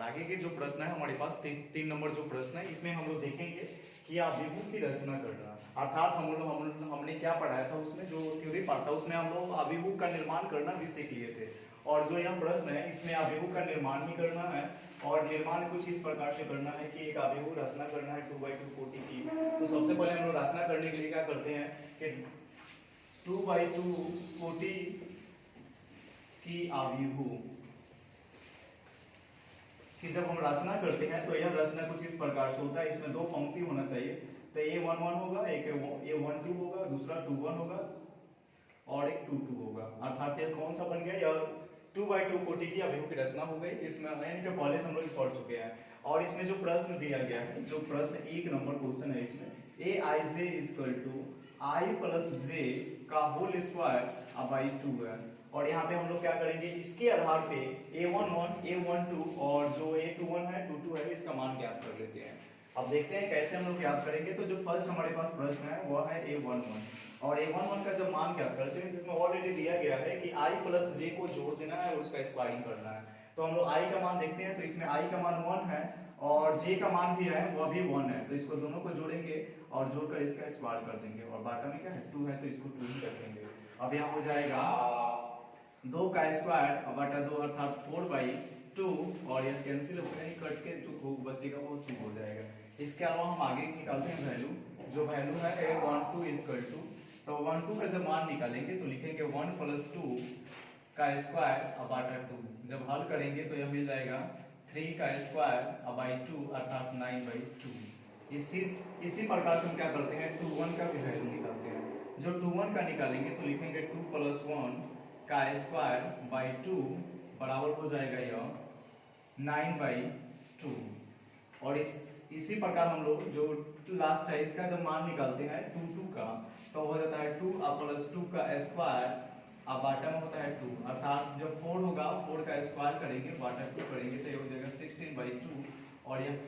आगे के जो प्रश्न है हमारे पास 3 नंबर जो प्रश्न है, इसमें हम लोग देखेंगे कि आव्यूह की रचना करना, अर्थात हमने क्या पढ़ाया था उसमें, जो थ्योरी पार्ट था उसमें हम लोग आव्यूह का निर्माण करना भी सीख लिए थे। और जो यह प्रश्न है इसमें आव्यूह का निर्माण ही करना है, और निर्माण कुछ इस प्रकार से करना है कि एक आव्यूह रचना करना है 2/2 कोटि की। तो सबसे पहले हम लोग रचना करने के लिए क्या करते हैं कि 2/2 कोटि की आव्यूह कि जब हम रचना करते हैं तो यह रचना कुछ इस प्रकार से होता है। इसमें 2 पंक्ति होना चाहिए, तो A11 होगा, एक A12 होगा, दूसरा 21 होगा और एक 22 होगा। अर्थात यह कौन सा बन गया, यह 2/2 कोटि की आव्यूह की रचना हो गई। इसमें n के पहले से हम लोग पढ़ चुके हैं। और इसमें जो प्रश्न दिया गया है, जो प्रश्न 1 नंबर क्वेश्चन है, इसमें Aij = I + j का होल स्क्वायर बाई 2 है। और यहाँ पे हम लोग क्या करेंगे, इसके आधार पे A11, A12 और जो A21 है, 22 है, इसका मान ज्ञात कर लेते हैं। अब देखते हैं कैसे हम लोग ज्ञात करेंगे। तो जो फर्स्ट हमारे पास प्रश्न है वह है A11, और A11 का जब मान ज्ञात करते हैं, जिसमें ऑलरेडी दिया गया है कि I + j को जोड़ देना है और उसका स्क्वायरिंग करना है। तो हम लोग I का मान देखते हैं, तो इसमें I का मान 1 है और J का मान भी है, वह भी 1 है। तो इसको दोनों को जोड़ेंगे और जोड़कर इसका स्क्वायर कर देंगे, और बाटा में क्या है 2 है, तो इसको 2 ही रखेंगे। अब यहाँ हो जाएगा 2 का स्क्वायर बटा 2 अर्थात 4/2, और यह कैंसिल होकर ही कट के जो बचेगा वो 2 हो जाएगा। इसके अलावा हम आगे निकालते हैं वैल्यू, जो वैल्यू है A12 तो 12 का जब मान निकालेंगे तो लिखेंगे 1 + 2 का स्क्वायर बटा 2। जब हल करेंगे तो यह मिल जाएगा 3 का स्क्वायर बाई 2 अर्थात 9/2। इसी प्रकार से हम क्या करते हैं, 21 का भी वैल्यू निकालते हैं। जो 21 का निकालेंगे तो लिखेंगे 2 + 1 का स्क्वायर बाई 2 बराबर हो जाएगा यह 9/2। और इसी प्रकार हम लोग जो लास्ट है इसका जब मान निकालते हैं 2 का, तो हो जाता है 2 + 2 का स्क्वायर बाटा में होता है 2, अर्थात जब 4 होगा 4 का स्क्वायर करेंगे बाटा 2 करेंगे तो ये हो जाएगा 16/2, और यह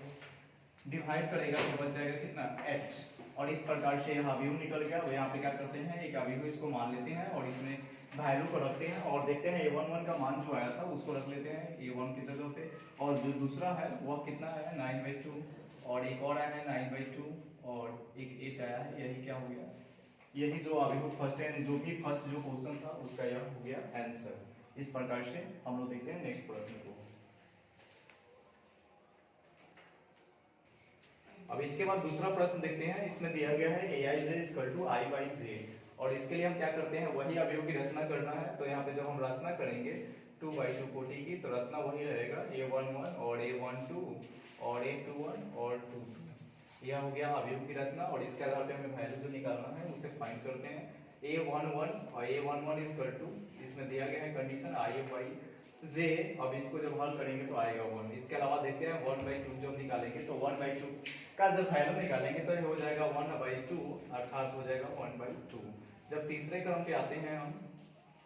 डिवाइड करेगा तो बच जाएगा कितना 8। और इस प्रकार से यह अवयव निकल गया। और यहाँ पे क्या करते हैं, एक अवयव इसको मान लेते हैं और इसमें वैल्यू को रखते हैं और देखते हैं A11 का मान जो आया था उसको रख लेते हैं A1 की जगह पे, और जो दूसरा है वह कितना है 9/2, और एक और आया है 9/2 और एक 8 आया है। यही क्या हो गया, यही जो अवयव फर्स्ट है, जो भी फर्स्ट जो क्वेश्चन था उसका यह हो गया आंसर। इस प्रकार से हम लोग देखते हैं नेक्स्ट प्रश्न को। अब इसके बाद दूसरा प्रश्न देखते हैं। इसमें दिया गया है Aij = I/j, और इसके लिए हम क्या करते हैं, वही अवयव की रचना करना है। तो यहाँ पे जब हम रचना करेंगे 2/2 कोटि की, तो रचना वही रहेगा A11 और A12 और A21 और 22। यह हो गया अवयव की रचना, और इसके आधार पे हमें वैल्यू जो निकालना है उसे फाइंड करते हैं। A11 और A11 = इसमें दिया गया है कंडीशन I/j। अब इसको जब हल करेंगे तो आएगा 1। इसके अलावा देखते हैं 1/2 जब निकालेंगे तो 1/2 का जब वैल्यू निकालेंगे तो ये हो जाएगा 1/2 अर्थात हो जाएगा 1/2। जब तीसरे क्रम पे आते हैं हम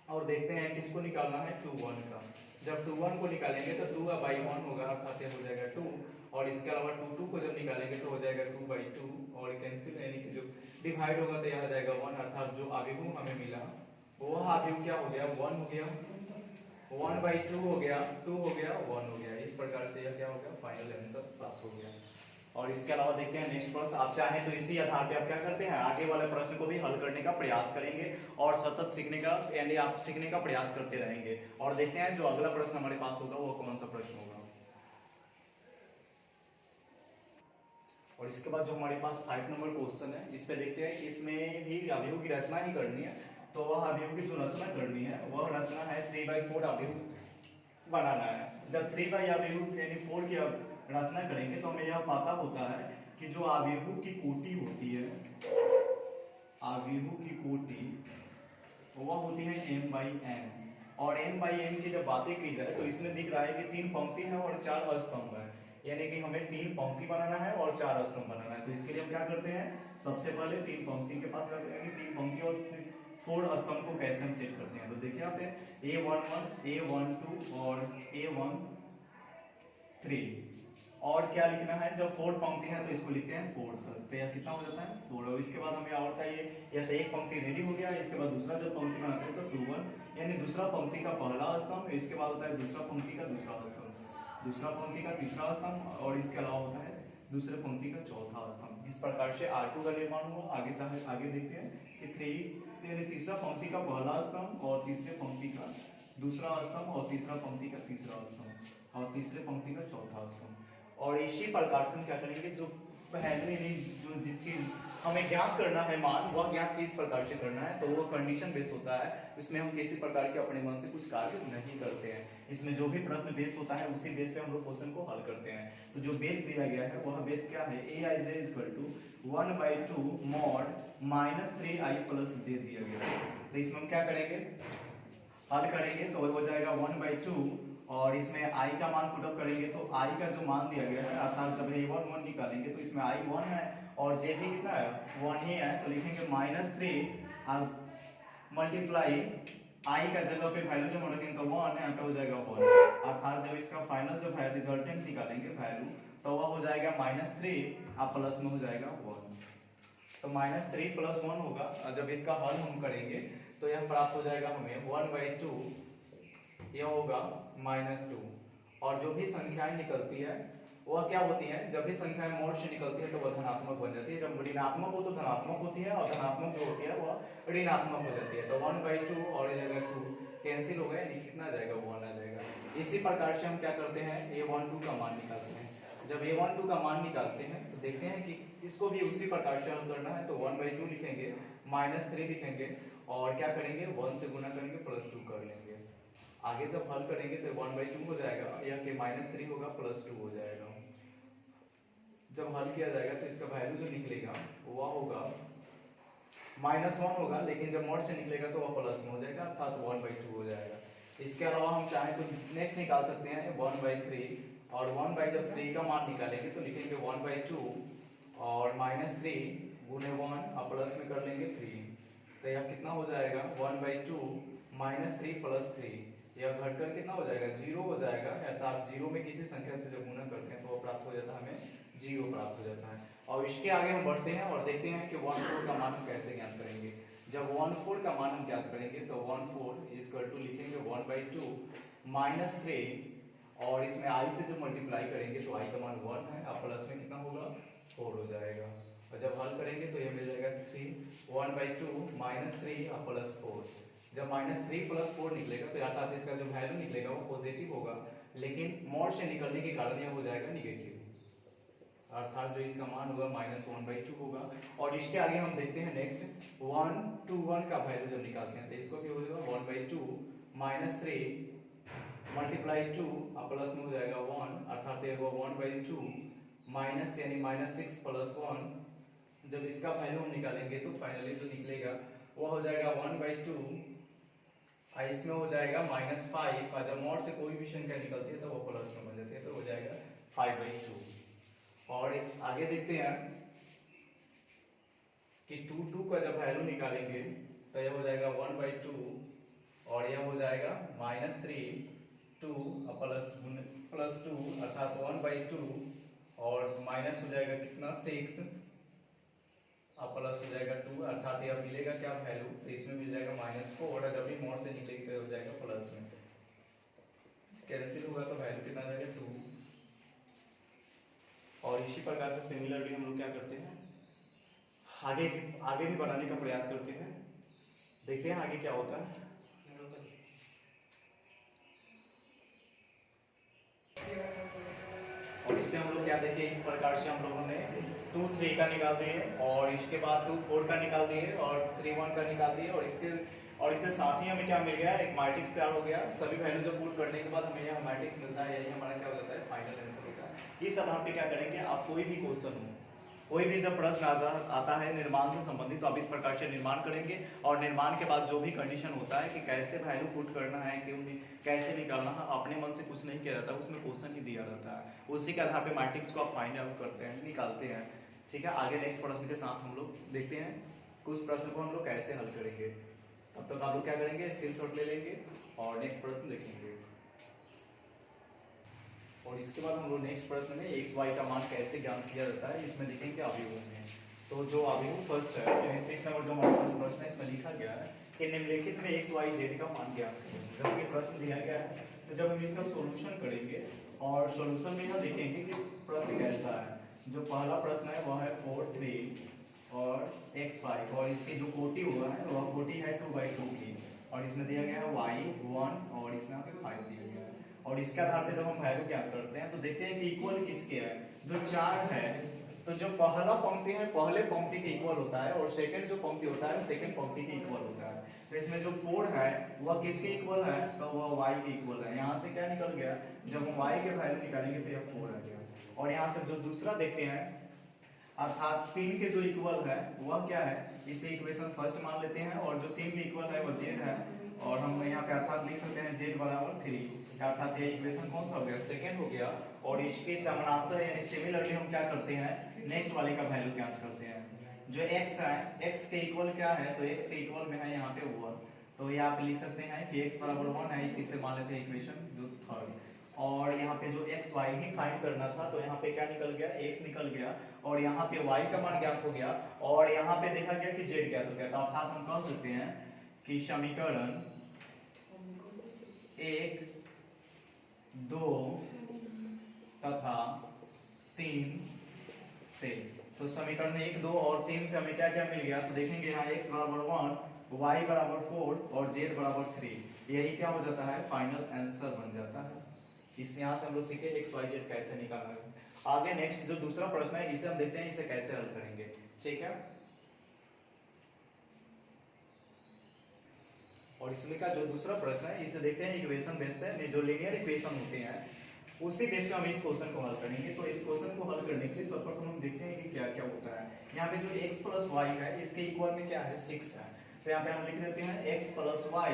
और देखते हैं किसको निकालना है 21 का। जब 21 को निकालेंगे तो 2/1 होगा अर्थात ये हो जाएगा 2, और इसके अलावा 22 को जब निकालेंगे तो हो जाएगा 2/2, और कैंसिल यानी कि जो डिवाइड होगा तो यह आ जाएगा 1, अर्थात जो अवयव हमें मिला वह अवयव क्या हो गया 1 हो गया, 1/2 हो गया, 2 हो गया, 1 हो गया। इस प्रकार से यह क्या हो गया, फाइनल आंसर प्राप्त हो गया। और इसके अलावा देखते हैं नेक्स्ट प्रश्न। आप चाहें तो इसी आधार पे आप क्या करते हैं, आगे वाले प्रश्न को भी हल करने का प्रयास करेंगे और सतत सीखने का यानी आप सीखने का प्रयास करते रहेंगे। और देखते हैं जो अगला प्रश्न हमारे पास होगा वो कौन सा प्रश्न होगा। और इसके बाद जो हमारे पास 5 नंबर क्वेश्चन है, इस पे देखते हैं कि इसमें भी अवयव की रचना ही करनी है। तो वह अवयव की जो रचना करनी है वह रचना है 3/4 अवयव बनाना है। जब 3 अवयव यानी 4 की रचना करेंगे तो हमें यह पता होता है कि जो अवयवों की कोटि होती है, अवयवों की कोटि वह होती है m/n। और m/n की जब बातें की जाए तो इसमें दिख रहा है कि 3 पंक्ति है और 4 स्तंभ है, यानी कि हमें 3 पंक्ति बनाना है और 4 स्तंभ बनाना है। तो इसके लिए हम क्या करते हैं, सबसे पहले 3 पंक्ति के पास जाते हैं कि 3 पंक्ति और 4 स्तंभ को कैसे हम सेट करते हैं। तो देखिए यहाँ पे A11, A12 और A13, और क्या लिखना है, जब 4 पंक्ति है तो इसको लिखते हैं 4 तक। तो यह कितना हो जाता है 4। और इसके बाद हमें और चाहिए, यह तो एक पंक्ति रेडी हो गया, इसके बाद दूसरा जब पंक्ति बनाते हैं तो 21 यानी दूसरा पंक्ति का पहला स्तंभ, इसके बाद होता है दूसरा पंक्ति का दूसरा स्तंभ। दूसरा पंक्ति का तीसरा स्तंभ और इसके अलावा होता है दूसरे पंक्ति का चौथा स्तंभ। इस प्रकार से R2 का निर्माण हुआ। आगे देखते हैं कि 3 यानी तीसरा पंक्ति का पहला स्तंभ और तीसरे पंक्ति का दूसरा स्तंभ और तीसरा पंक्ति का तीसरा स्तंभ और तीसरे पंक्ति का चौथा स्तंभ। और इसी प्रकार से हम क्या करेंगे, जो पहले जो जिसकी हमें ज्ञात करना है मान, वह ज्ञात किस प्रकार से करना है, तो वो कंडीशन बेस्ड होता है। इसमें हम किसी प्रकार के अपने मन से कुछ कार्य नहीं करते हैं। इसमें जो भी प्रश्न बेस्ड होता है उसी बेस पे हम लोग क्वेश्चन को हल करते हैं। तो जो बेस दिया गया है वह बेस क्या है, aij = 1/2 mod -3i + j दिया गया है। तो इसमें हम क्या करेंगे, हल करेंगे तो हो जाएगा 1/2 और इसमें i का मान पुटअप करेंगे तो i का जो मान दिया गया है अर्थात जब a1 निकालेंगे तो इसमें i 1 है और j भी कितना है 1 ही है। तो लिखेंगे -3 और मल्टीप्लाई i का जगह पे वैल्यू जब रखेंगे तो 1 है, तो हो जाएगा 1 अर्थात जब इसका फाइनल जो है रिजल्टेंट निकालेंगे वैल्यू तो वह हो जाएगा -3 और प्लस में हो जाएगा 1। तो -3 + 1 होगा और जब इसका हल हम करेंगे तो यह प्राप्त हो जाएगा हमें 1/2, यह होगा -2। और जो भी संख्याएं निकलती है वह क्या होती है, जब भी संख्याएं मोड से निकलती है तो वह धनात्मक बन जाती है। जब ऋणात्मक हो तो धनात्मक होती है और धनात्मक जो होती है वह ऋणात्मक हो जाती है। तो 1/2 और ये जगह 2 कैंसिल हो गया, कितना आ जाएगा 1 आ जाएगा। इसी प्रकार से हम क्या करते हैं, a12 का मान निकालते हैं। जब a12 का मान निकालते हैं तो देखते हैं कि इसको भी उसी प्रकार से हल करना है। तो 1/2 लिखेंगे, -3 लिखेंगे और क्या करेंगे 1 से गुना करेंगे +2 कर लेंगे। आगे जब हल करेंगे तो 1/2 हो जाएगा, यह के -3 होगा +2 हो जाएगा। जब हल किया जाएगा तो इसका वैल्यू जो निकलेगा वह होगा -1 होगा, लेकिन जब मॉड से निकलेगा तो वह प्लस में हो जाएगा अर्थात 1/2 हो जाएगा। इसके अलावा हम चाहें तो नेक्स्ट निकाल सकते हैं 1/3 और 1/3 का मान निकालेंगे तो लिखेंगे 1/2 और -3 गुने 1 और प्लस में कर लेंगे 3। तो यह कितना हो जाएगा 1/2 -3 + 3, यह घटकर कितना हो जाएगा 0 हो जाएगा। अर्थात 0 में किसी संख्या से जब गुणा करते हैं तो वह प्राप्त हो जाता है, हमें 0 प्राप्त हो जाता है। और इसके आगे हम बढ़ते हैं और देखते हैं कि 1/4 का मान हम कैसे ज्ञात करेंगे। जब 1/4 का मान हम ज्ञात करेंगे तो 1/4 लिखेंगे 1/2 -3 और इसमें i से जब मल्टीप्लाई करेंगे तो i का मान 1 है और प्लस में कितना होगा 4 हो जाएगा। और जब हल करेंगे तो यह मिल जाएगा 1/2 -3 और +4। जब -3 + 4 निकलेगा तो अर्थात इसका जो वैल्यू निकलेगा वो पॉजिटिव होगा, लेकिन मॉड से निकलने के कारण यह हो जाएगा निगेटिव, अर्थात जो इसका मान होगा -1/2 होगा। और इसके आगे हम देखते हैं नेक्स्ट 1 to 1 का वैल्यू जब निकालते हैं तो इसको क्या होगा 1/2 -3 × 2 और प्लस में हो जाएगा 1 अर्थात ये होगा 1/2 माइनस यानी -6 + 1। जब इसका वैल्यू हम निकालेंगे तो फाइनली जो निकलेगा वो हो जाएगा 1/2 और इसमें हो जाएगा -5 और जब मॉड से कोई भी संख्या निकलती है तो वो प्लस में बन जाती है तो हो जाएगा 5/2। और आगे देखते हैं कि 2 का जब वैल्यू निकालेंगे तो यह हो जाएगा 1/2 और यह हो जाएगा -3 2 +2 अर्थात 1/2 और माइनस हो जाएगा कितना 6 और प्लस हो जाएगा 2 अर्थात यह मिलेगा क्या वैल्यू, तो इसमें मिल जाएगा -4 और जब भी मॉड से निकलेगी तो हो जाएगा प्लस में, कैंसिल होगा तो वैल्यू कितना आ जाएगा 2। और इसी प्रकार से सिमिलरली हम लोग क्या करते हैं आगे भी बनाने का प्रयास करते हैं, देखते हैं आगे क्या होता है। और इसमें हम लोग क्या देखें, इस प्रकार से हम लोगों ने 2 3 का निकाल दिए और इसके बाद 2 4 का निकाल दिए और 3 1 का निकाल दिए और इसके साथ ही हमें क्या मिल गया, एक मैट्रिक्स तैयार हो गया। सभी वैल्यू जब पुट करने के बाद हमें यह मैट्रिक्स मिलता है, यही हमारा क्या हो जाता है फाइनल आंसर होता है। इस आधार पे क्या करेंगे, आप कोई भी क्वेश्चन हो, कोई भी जब प्रश्न आता है निर्माण से संबंधित तो आप इस प्रकार से निर्माण करेंगे और निर्माण के बाद जो भी कंडीशन होता है कि कैसे वैल्यू पुट करना है, क्यों कैसे निकालना है, अपने मन से कुछ नहीं किया जाता, उसमें क्वेश्चन ही दिया जाता है, उसी के आधार पे मैट्रिक्स को आप फाइंड आउट करते हैं, निकालते हैं। ठीक है, आगे नेक्स्ट प्रश्न के साथ हम लोग देखते हैं कुछ प्रश्न को हम लोग कैसे हल करेंगे। तब तक आप लोग क्या करेंगे, स्क्रीनशॉट ले लेंगे और नेक्स्ट प्रश्न देखेंगे। और इसके बाद हम लोग नेक्स्ट प्रश्न में x y का मान कैसे ज्ञात किया जाता है इसमें देखेंगे अवयवों में। तो जो अवयव फर्स्ट है 6 नंबर जो हमारे पास प्रश्न है इसमें लिखा गया है कि निम्नलिखित में x y z का मान ज्ञात करें। जब ये प्रश्न दिया गया है तो जब हम इसका सॉल्यूशन करेंगे और सॉल्यूशन में यहाँ देखेंगे कि प्रश्न कैसा है। जो पहला प्रश्न है वह है 4 3 और x5 और इसकी जो कोटि हुआ है वह कोटि है 2/2 की और इसमें दिया गया है y 1 और इसमें यहाँ पे 5 दिया गया है और इसके आधार पे जब हम वैल्यू ज्ञात करते हैं तो देखते हैं कि इक्वल किसके है। जो 4 है तो जो पहला पंक्ति है पहले पंक्ति के इक्वल होता है और सेकंड जो पंक्ति होता है सेकंड पंक्ति के इक्वल होता है। तो इसमें जो 4 है वह किसके इक्वल है तो वह y के इक्वल है। यहाँ से क्या निकल गया जब हम y के वैल्यू निकालेंगे तो यह 4 आ गया और यहाँ से जो दूसरा देखते हैं अर्थात 3 के जो इक्वल है वह क्या है इसे इक्वेशन फर्स्ट मान लेते हैं और जो 3 के इक्वल है वह z है और हम यहाँ पे अर्थात लिख सकते हैं z बराबर 3 अर्थात यह इक्वेशन कौन सा हो गया सेकंड हो गया। और इसके समानांतर यानी सिमिलरली हम क्या करते हैं नेक्स्ट वाले का वैल्यू ज्ञात करते हैं। जो x है x के इक्वल क्या है तो x के इक्वल में है यहाँ पे 1 तो ये आप लिख सकते हैं कि x बराबर 1 है इसे मान लेते हैं इक्वेशन जो थर्ड। और यहाँ पे जो x y ही फाइंड करना था तो यहाँ पे क्या निकल गया x निकल गया और यहाँ पे y का मान ज्ञात हो गया और यहाँ पे देखा गया कि z ज्ञात हो गया। तो अर्थात हम कह सकते हैं कि समीकरण 1 2 तथा 3 से तो समीकरण 1 2 और 3 से हमें क्या क्या मिल गया तो देखेंगे यहाँ x बराबर 1 y बराबर 4 और z बराबर 3 यही क्या हो जाता है फाइनल आंसर बन जाता है। इस यहाँ से हम लोग सीखे x y z कैसे निकालना है। आगे नेक्स्ट जो दूसरा प्रश्न है इसे हम देखते हैं इसे कैसे हल करेंगे ठीक है। और इसमें का जो दूसरा प्रश्न है इसे देखते हैं इक्वेशन बेस्ड है जो लीनियर इक्वेशन होते हैं उसी बेस पे हम इस क्वेश्चन को हल करेंगे। तो इस क्वेश्चन को हल करने के लिए सर्वप्रथम हम देखते हैं कि क्या क्या होता है। यहाँ पे जो x प्लस y है इसके इक्वल में क्या है 6 है तो यहाँ पे हम लिख देते हैं x plus y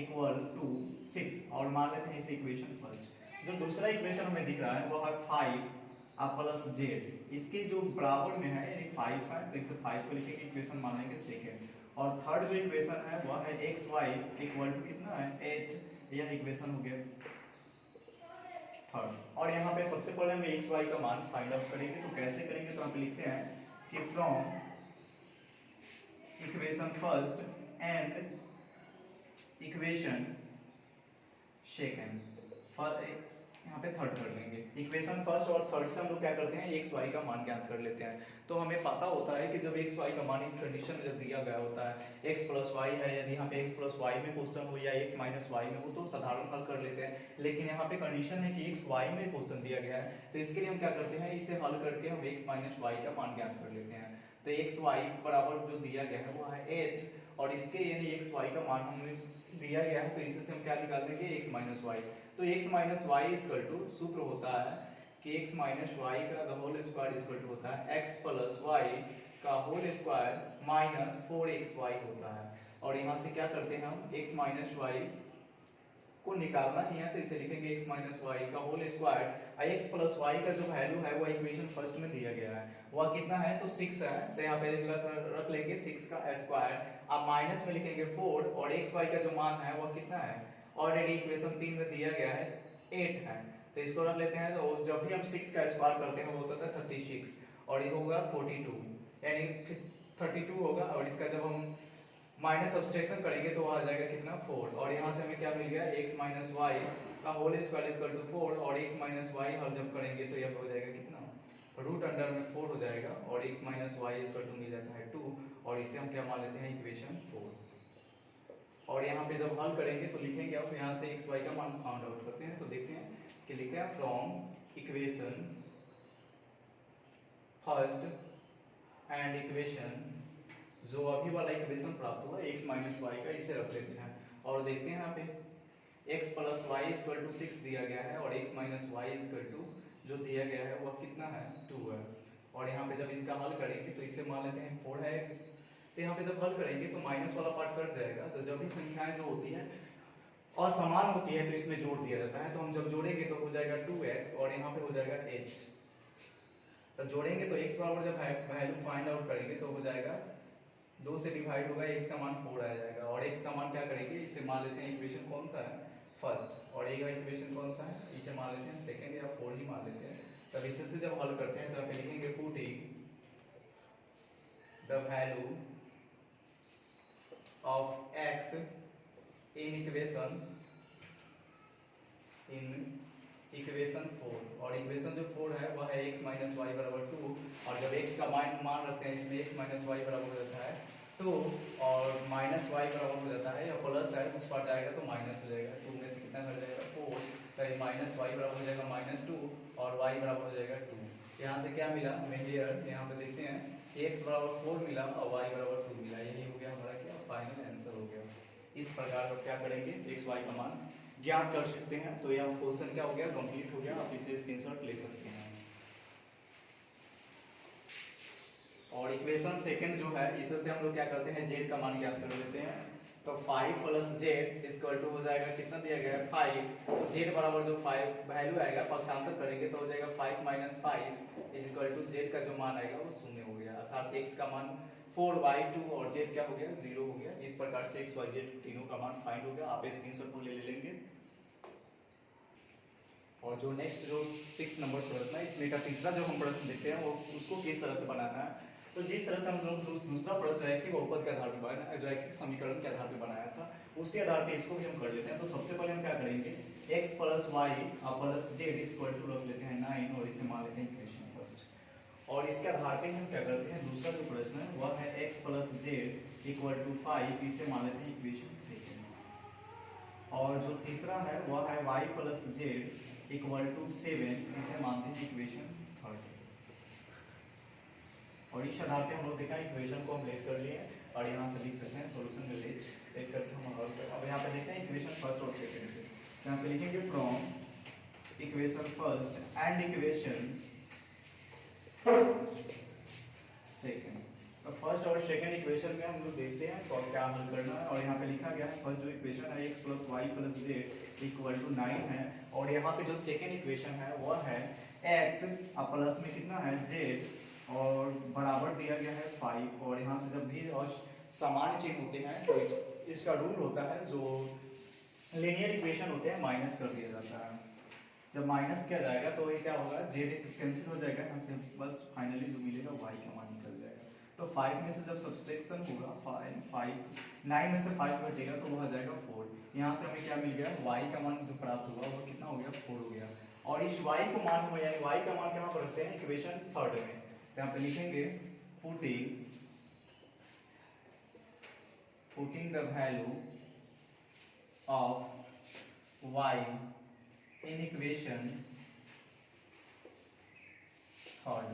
equal to 6 और मान लेते हैं इसे इक्वेशन फर्स्ट। जो दूसरा इक्वेशन हमें दिख रहा है वो है 5 प्लस z इसके जो बराबर में है यानी 5 है तो इसे 5 को लिखेंगे इक्वेशन मान लेंगे सेकेंड। और थर्ड जो इक्वेशन है वह है xy इक्वल टू कितना है 8 यह इक्वेशन हो गया थर्ड। और यहाँ पे सबसे पहले हम xy का मान फाइंड आउट करेंगे तो कैसे करेंगे तो हम लिखते हैं कि from equation first and equation second यहाँ पे थर्ड कर लेंगे। इक्वेशन फर्स्ट और थर्ड से हम लोग क्या करते हैं एक्स वाई का मान ज्ञात कर लेते हैं। तो हमें पता होता है कि जब एक्स वाई का मान इस कंडीशन में जब दिया गया होता है एक्स प्लस वाई है यदि यहाँ पे एक्स प्लस वाई में क्वेश्चन हो या एक्स माइनस वाई में वो तो साधारण हल कर लेते हैं। लेकिन यहाँ पे कंडीशन है कि एक्स वाई में क्वेश्चन दिया गया है तो इसके लिए हम क्या करते हैं इसे हल करके हम एक्स माइनस वाई का मान ज्ञात कर लेते हैं। तो एक्स वाई बराबर जो दिया गया है वो है 8 और इसके यानी एक्स वाई का मान हमें दिया गया है तो इसे से हम क्या निकाल देंगे एक्स माइनस वाई। तो x minus Y equal to सूत्र होता है कि x माइनस वाई का the whole square equal to होता है x प्लस वाई का होल स्क्वायर माइनस 4xy होता है। और यहाँ से क्या करते हैं हम x माइनस वाई को निकालना ही है तो इसे लिखेंगे x माइनस वाई का whole square x plus Y का जो वैल्यू है वो इक्वेशन फर्स्ट में दिया गया है वह कितना है तो 6 है तो यहाँ पे रख लेंगे 6 का स्क्वायर अब माइनस में लिखेंगे 4 और xy का जो मान है वह कितना है ऑलरेडी इक्वेशन 3 में दिया गया है 8 है तो इसको रख लेते हैं। तो जब भी हम 6 का स्क्वायर करते हैं वो होता है 36 और ये होगा 42 यानी 32 होगा और इसका जब हम माइनस सब्सट्रैक्शन करेंगे तो आ जाएगा कितना 4 और यहाँ से हमें क्या मिल गया x माइनस वाई का होल स्क्वायर इक्वल टू 4 और x माइनस वाई हल जब करेंगे तो यह हो जाएगा कितना रूट अंडर में 4 हो जाएगा और x minus Y equal to मिल जाता है 2 और इसे हम क्या मान लेते हैं इक्वेशन 4। और यहाँ पे जब हल करेंगे तो लिखेंगे अब यहाँ से x y का मान फाइंड आउट करते हैं तो देखते हैं कि लिखते हैं from equation first and equation जो अभी वाला इक्वेशन प्राप्त हुआ x माइनस वाई का इसे रख लेते हैं और देखते हैं यहाँ पे x plus Y equal to 6 दिया गया है और x minus Y equal to जो दिया गया है वह कितना है 2 है। और यहाँ पे जब इसका हल करेंगे तो इसे मान लेते हैं 4 है तो यहाँ पे जब हल करेंगे तो माइनस वाला पार्ट कट जाएगा तो जब भी संख्याएं जो होती है और समान होती है तो इसमें जोड़ दिया जाता है तो हम जब जोड़ेंगे तो हो जाएगा 2x और यहाँ पे हो जाएगा 8 तो जोड़ेंगे तो x बराबर जब वैल्यू फाइंड आउट करेंगे तो हो जाएगा 2 से डिवाइड होगा x का मान 4 आ जाएगा और x का मान क्या करेंगे इसे मान लेते हैं इक्वेशन कौन सा है फर्स्ट और ये इक्वेशन कौन सा है इसे मान लेते हैं सेकेंड या 4 ही मान लेते हैं। तब इसे से जब हल करते हैं तो आप लिखेंगे putting the value of x in equation equation 4, और इक्वेशन जो 4 है वह है x माइनस वाई बराबर 2, और जब x का मान रखते हैं इसमें x माइनस वाई बराबर हो जाता है 2, और माइनस वाई बराबर हो जाता है या प्लस है उस पार्ट आएगा तो माइनस हो जाएगा, 2 में से कितना घट जाएगा 4, तो माइनस वाई बराबर हो जाएगा माइनस 2 और y बराबर हो जाएगा 2। यहाँ से क्या मिला हमें हियर, यहाँ पे देखते हैं x बराबर 4 मिला और y बराबर 2 मिला, यही हो गया हमारा क्या फाइनल आंसर हो गया। इस प्रकार आप क्या करेंगे x y का मान ज्ञात कर सकते हैं। तो यह क्वेश्चन क्या हो गया, कंप्लीट हो गया, आप इसे स्क्रीनशॉट ले सकते हैं। और इक्वेशन सेकंड जो है इससे हम लोग क्या करते हैं, z का मान ज्ञात कर लेते हैं। तो 5 प्लस जेड इक्वल टू हो जाएगा, कितना दिया गया है 5, तो जेड बराबर जो 5 वैल्यू आएगा पक्षांतर करेंगे तो हो जाएगा 5 minus 5 is equal to Z का जो मान आएगा वो 0 हो गया, अर्थात x का मान 4/2 और z क्या हो गया 0 हो गया। इस प्रकार से x y z तीनों का मान फाइंड हो गया, आप स्क्रीनशॉट को ले लेंगे। और जो नेक्स्ट जो 6 नंबर प्रश्न है इसमें का तीसरा जो हम प्रश्न देखते हैं वो उसको किस तरह से बनाना है। तो जिस तरह से हम लोग दूसरा प्रश्न रैखिक बहुपद के आधार पर रैखिक समीकरण के आधार पर बनाया था उसी आधार पर इसको भी हम कर लेते हैं। तो सबसे पहले हम क्या करेंगे, x plus Y plus Z equal to रख लेते हैं 9 और इसे मान लेते हैं इक्वेशन फर्स्ट। और इसके आधार पर हम क्या करते हैं, दूसरा जो प्रश्न है वह है x plus Z equal to 5, इसे मान लेते हैं इक्वेशन सेकेंड। और जो तीसरा है वह है y plus Z equal to 7, इसे मानते हैं इक्वेशन थर्ड। और इस आधार पे हम लोग देखा इक्वेशन को हम लेट कर लिए और यहाँ से लिख सकते हैं सॉल्यूशन में लेट करके हम हल कर। अब यहाँ पे देखते हैं इक्वेशन फर्स्ट और सेकंड पे, तो यहाँ पे लिखेंगे from equation first and equation second. तो फर्स्ट और सेकंड इक्वेशन में हम लोग देखते हैं तो क्या हल करना है। और यहाँ पे लिखा गया है फर्स्ट जो इक्वेशन है x plus Y plus Z equal to 9 है, और यहाँ पे जो सेकंड इक्वेशन है वह है x प्लस में कितना है z और बराबर दिया गया है 5। और यहाँ से जब भी और सामान्य चिन्ह होते हैं तो इसका रूल होता है जो लीनियर इक्वेशन होते हैं माइनस कर दिया जाता है। जब माइनस किया जाएगा तो ये क्या होगा, जेड कैंसिल हो जाएगा यहाँ से, बस फाइनली जो मिलेगा y का मान निकल जाएगा। तो 5 में से जब सब्सट्रैक्शन होगा 9 में से 5 घटेगा तो वो आ जाएगा 4। यहाँ से हमें क्या मिल गया, y का मान जो प्राप्त हुआ वो कितना हो गया 4 हो गया। और इस y को मान हम यानी y का मान कहाँ पर रखते हैं, इक्वेशन थर्ड में। यहाँ पे लिखेंगे putting the value of y in equation third.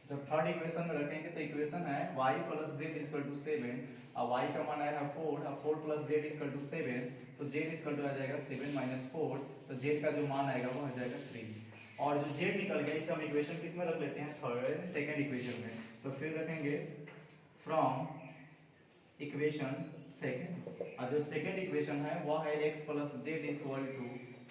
जब थर्ड इक्वेशन में रखेंगे तो इक्वेशन है y plus Z equal to 7 और y का मान आया है 4 और 4 प्लस जेड इक्वल टू 7, तो z इक्वल टू आ जाएगा 7 माइनस 4, तो z का जो मान आएगा वो आ जाएगा 3। और जो z निकल गया इसे हम इक्वेशन किस में रख लेते हैं, थर्ड सेकंड इक्वेशन में। तो फिर रखेंगे फ्रॉम इक्वेशन सेकंड, और जो सेकंड इक्वेशन है वह है x plus Z equal to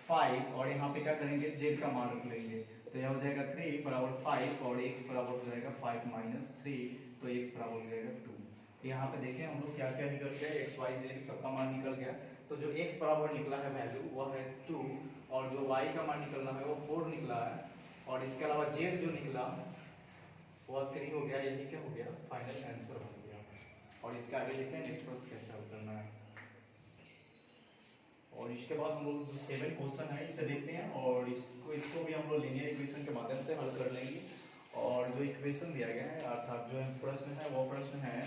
5, और यहाँ पे क्या करेंगे z का मान रख लेंगे, तो यह हो जाएगा 3 बराबर 5 और x बराबर हो जाएगा 5 माइनस 3, तो x बराबर हो जाएगा 2। तो यहाँ पे देखें हम लोग क्या क्या निकल गया, x y z सबका मान निकल गया। तो जो x बराबर निकला है वैल्यू वह है 2, और जो y का मान निकलना है वो 4 निकला है, और इसके अलावा z जो निकला वह 3 हो गया। यही क्या हो गया, फाइनल आंसर हो गया। और इसके आगे देखते हैं नेक्स्ट प्रश्न कैसे हल करना है। और इसके बाद हम लोग जो 7 क्वेश्चन है इसे देखते हैं, और इसको भी हम लोग लीनियर इक्वेशन के माध्यम से हल कर लेंगे। और जो इक्वेशन दिया गया है अर्थात जो प्रश्न है वो प्रश्न है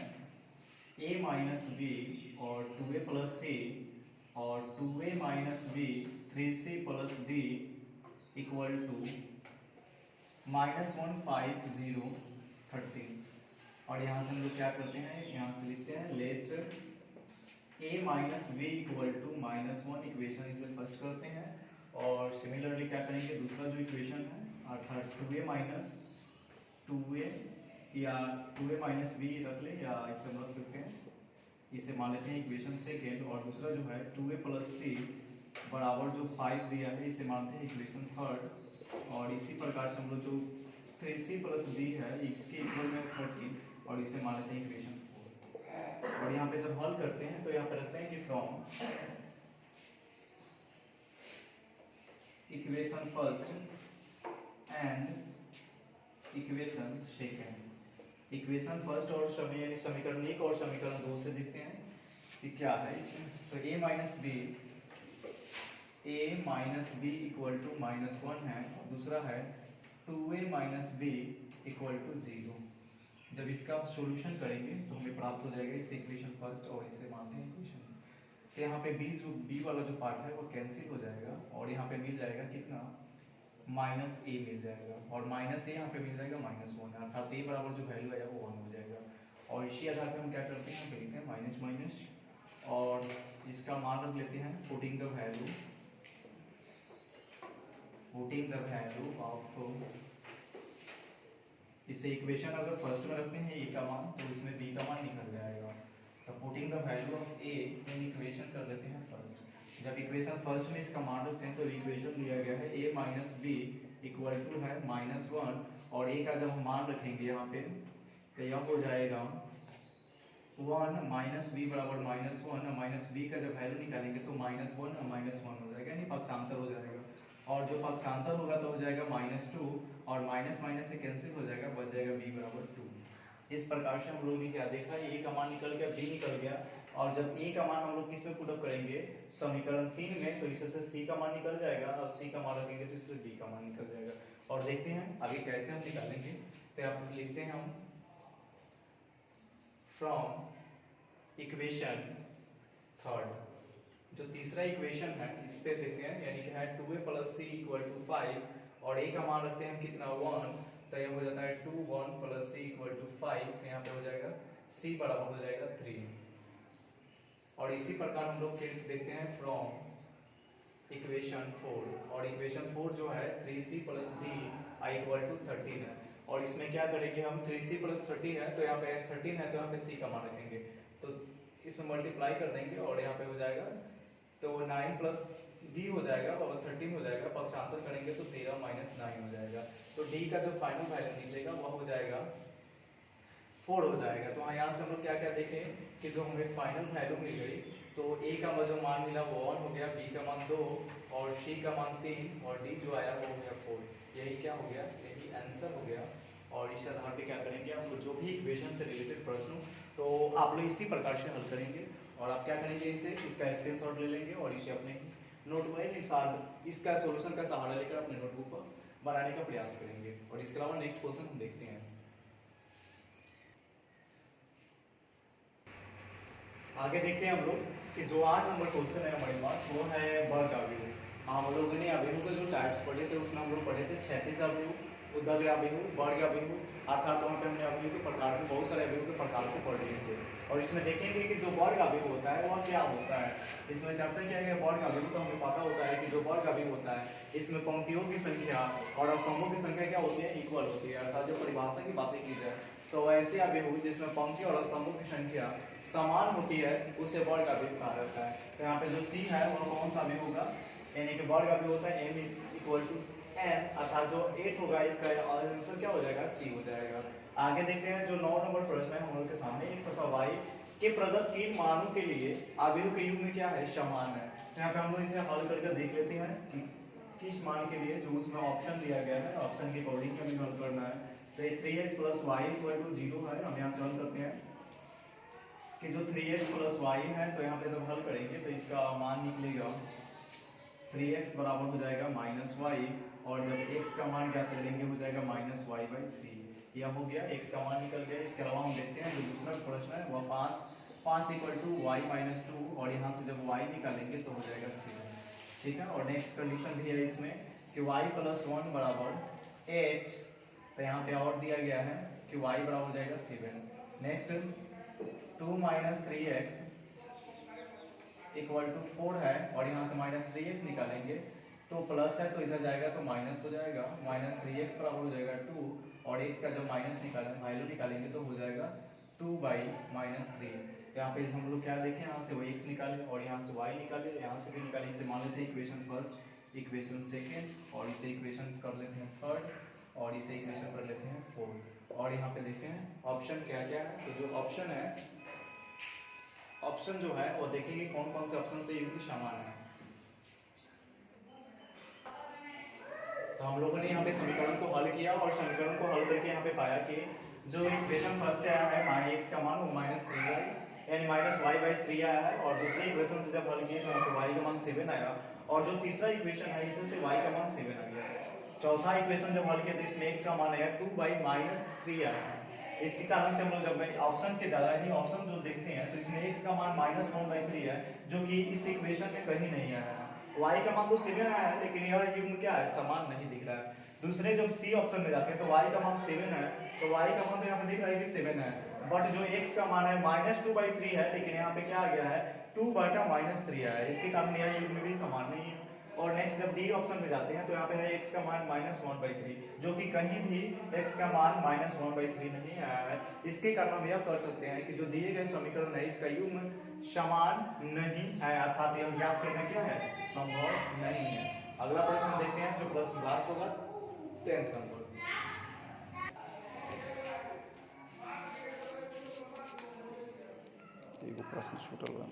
a माइनस बी और 2a प्लस सी और 2a minus B 3c plus D equal to -150 30। और यहाँ से हम लोग क्या करते हैं, यहाँ से लिखते हैं let a minus B equal to -1 equation, इसे फर्स्ट करते हैं। और सिमिलरली क्या करेंगे, दूसरा जो इक्वेशन है अर्थात 2a माइनस 2a या 2a माइनस बी रख ले या इसे रख सकते हैं, इसे मान लेते हैं इक्वेशन सेकेंड। और दूसरा जो है 2a प्लस सी बराबर जो 5 दिया है इसे मानते हैं इक्वेशन थर्ड। और इसी प्रकार से हम लोग जो 3c प्लस डी है इसके इक्वल में 30 और इसे मान लेते हैं इक्वेशन 4। और यहाँ पे जब हल करते हैं तो यहाँ पे रखते हैं कि from equation first and equation second, equation first और समीकरण 1 और समीकरण 2 से देखते हैं कि क्या है इसमें। तो a minus B a minus B equal to -1 है, दूसरा है 2a minus B equal to 0। जब इसका आप सॉल्यूशन करेंगे तो हमें प्राप्त हो जाएगा इस इक्वेशन फर्स्ट, और इसे मानते हैं इक्वेशन। तो यहाँ पे बी वाला जो पार्ट है वो कैंसिल हो जाएगा, और यहाँ पे मिल जाएगा कितना, माइनस ए मिल जाएगा, और माइनस ए यहाँ पे मिल जाएगा -1, अर्थात ए बराबर जो वैल्यू है वो 1 हो जाएगा। और इसी आधार पे हम क्या करते हैं, हम लिखते हैं माइनस माइनस, और इसका मान रख लेते हैं पुटिंग द वैल्यू ऑफ, इसे इक्वेशन अगर फर्स्ट में रखते हैं ए का मान तो इसमें बी का मान निकल जाएगा। तो putting the value of A in equation कर लेते हैं फर्स्ट। जब इक्वेशन फर्स्ट में इसका मान रखते हैं तो इक्वेशन दिया गया है a minus B equal to है -1, और a का जब हम मान रखेंगे यहाँ पे तो यह हो जाएगा 1 माइनस बी बराबर -1, माइनस बी का जब वैल्यू निकालेंगे तो -1 हो जाएगा, यानी पक्षांतर हो जाएगा, और जो पक्षांतर होगा तो हो जाएगा -2, और माइनस माइनस से कैंसिल हो जाएगा, बच जाएगा b बराबर 2। इस प्रकार से हम लोग ने क्या देखा, a का मान निकल गया, b निकल गया, और जब a का मान हम लोग किस में पुट अप करेंगे, समीकरण 3 में, तो इससे c का मान निकल जाएगा, और c का मान रखेंगे तो इससे d का मान निकल जाएगा। और देखते हैं आगे कैसे हम निकालेंगे। तो आप लिखते हैं हम फ्रॉम इक्वेशन थर्ड, जो तीसरा इक्वेशन है इस पे देखते हैं, यानी कि है 2a + c = 5, और a का मान रखते हैं कितना 1, तो यह हो जाता है 2 1 + c = 5, यहाँ पे हो जाएगा c बराबर हो जाएगा 3। और इसी प्रकार हम लोग फिर देखते हैं फ्रॉम इक्वेशन 4, और इक्वेशन 4 जो है 3c + d = 13 है, और इसमें क्या करेंगे हम, 3c + 30 है तो यहाँ पे 13 है तो यहाँ पे c का मान रखेंगे, तो इसमें मल्टीप्लाई कर देंगे, और यहाँ पे हो जाएगा तो 9 + d हो जाएगा और 13 हो जाएगा, पक्षांतर करेंगे तो 13 - 9 हो जाएगा, तो d का जो फाइनल वैल्यू निकलेगा वह हो जाएगा 4 हो जाएगा। तो यहाँ से हम लोग क्या क्या देखें कि जो हमें फाइनल वैल्यू मिल गई, तो a का जो मान मिला वो 1 हो गया, b का मान 2, और c का मान 3, और d जो आया वो हो गया 4। यही क्या हो गया, यही आंसर हो गया। और इस आधार पे क्या करेंगे, आप जो भी इक्वेशन से रिलेटेड प्रश्न हो तो आप लोग इसी प्रकार से हल करेंगे, और आप क्या करेंगे, इसे इसका स्क्रीनशॉट ले लेंगे और इसे अपने नोटबुक इसका सॉल्यूशन का सहारा लेकर अपने नोटबुक पर बनाने का प्रयास करेंगे। और इसके अलावा नेक्स्ट क्वेश्चन हम देखते हैं। आगे देखते हैं हम लोग कि जो 8 नंबर क्वेश्चन है हमारे पास वो है वर्ग अवयव। हम लोगों ने अवयव के जो टाइप्स पढ़े थे उसमें हम लोग पढ़े थे क्षैतिज अवयव, उदग्र अवयव, वर्ग अवयव, अर्थात वहाँ पे हमने अवयव के प्रकार को, बहुत सारे अवयव के प्रकार को पढ़ लिए थे। और इसमें देखेंगे कि जो वर्ग अवयव होता है वह क्या होता है। इसमें चर्चा किया गया वर्ग अवयव, तो हमें पता होता है कि जो वर्ग अवयव होता है इसमें पंक्तियों की संख्या और स्तंभों की संख्या क्या होती है, इक्वल होती है। अर्थात जो परिभाषा की बातें की जाए तो ऐसे अवयव जिसमें पंक्ति और स्तंभों की संख्या समान होती है उसे वर्ग अवयव कहा जाता है। तो यहाँ पे जो सी है वह कौन सा अवयव होगा, यानी कि वर्ग अवयव होता है m = n, अर्थात जो 8 होगा इसका आंसर क्या हो जाएगा, c हो जाएगा। आगे देखते हैं जो 9 नंबर प्रश्न है हम लोग के सामने, x तथा y के प्रदत्त 3 मानों के लिए अवयव के युग्म क्या है, समान है। तो यहाँ पे हम लोग इसे हल करके देख लेते हैं कि किस मान के लिए जो उसमें ऑप्शन दिया गया है, ऑप्शन के अकॉर्डिंग हमें हल करना है। तो ये 3x + y = 0 है, हम यहाँ से हल करते हैं कि जो 3x + y है, तो यहाँ पे जब हल करेंगे तो इसका मान निकलेगा 3x बराबर हो जाएगा -y, और जब x का मान ज्ञात करेंगे हो जाएगा -y/3। यह हो गया, x का मान निकल गया। इसके अलावा हम देखते हैं जो दूसरा प्रश्न है वह 5 = y - 2, और यहाँ से जब y निकालेंगे तो हो जाएगा 7। ठीक है, और नेक्स्ट कंडीशन भी है इसमें कि y + 1 = 8, तो यहाँ पे और दिया गया है कि y बराबर हो जाएगा 7। नेक्स्ट 2 - 3x = 4 है, और यहाँ से -3x निकालेंगे तो प्लस है तो इधर जाएगा तो माइनस हो जाएगा, -3x बराबर हो जाएगा 2, और x का जब माइनस वैल्यू निकालेंगे तो हो जाएगा 2/-3। यहाँ पे हम लोग क्या देखें, यहाँ से वो x निकाले और यहाँ से y निकाले, यहाँ से भी निकाले। इसे मान लेते हैं इक्वेशन फर्स्ट, इक्वेशन सेकेंड, और इसे इक्वेशन कर लेते हैं थर्ड, और इसे इक्वेशन कर लेते हैं फोर्थ। और यहाँ पे देखते हैं ऑप्शन क्या क्या है। तो जो ऑप्शन है, ऑप्शन जो है वो देखेंगे कौन कौन से ऑप्शन से युग्म समान है। तो हम लोगों ने यहाँ पे समीकरण को हल किया, और समीकरण को हल करके यहाँ पे पाया कि जो इक्वेशन फर्स्ट से आया है x का मान वो -3y यानी -y/3 आया है, और दूसरे इक्वेशन से जब हल किए तो यहाँ पे y का मान 7 आया, और जो तीसरा इक्वेशन है इससे से y का मान 7 आ गया। चौथा इक्वेशन जब हल किया तो इसमें x का मान आया 2/-3 आया। इसी कारण से हम लोग जब ऑप्शन के ज्यादा ही ऑप्शन जो देखते हैं तो इसमें x का मान -1/3 है, जो कि इस इक्वेशन में कहीं नहीं आया है। y का मान तो 7 आया है, लेकिन यह युग्म क्या है, समान नहीं दिख रहा है। दूसरे जब सी ऑप्शन में जाते हैं तो y का मान 7 है, तो y का मान तो यहाँ पे दिख रहा है कि 7 है, बट जो x का मान है -2/3 है, लेकिन यहाँ पे क्या आ गया है 2/-3 आया है। इसके कारण यह युग्म भी समान नहीं है। और नेक्स्ट जब डी ऑप्शन में जाते हैं तो यहाँ पे है x का मान -1/3, जो कि कहीं भी x का मान -1/3 नहीं आया है। इसके कारण हम यह कर सकते हैं कि जो दिए गए समीकरण है इसका युग्म समान नहीं है, अर्थात यह ज्ञात करना क्या है, संभव नहीं है। अगला प्रश्न देखते हैं जो प्रश्न लास्ट होगा 10th नंबर। प्रश्न छूटल बा।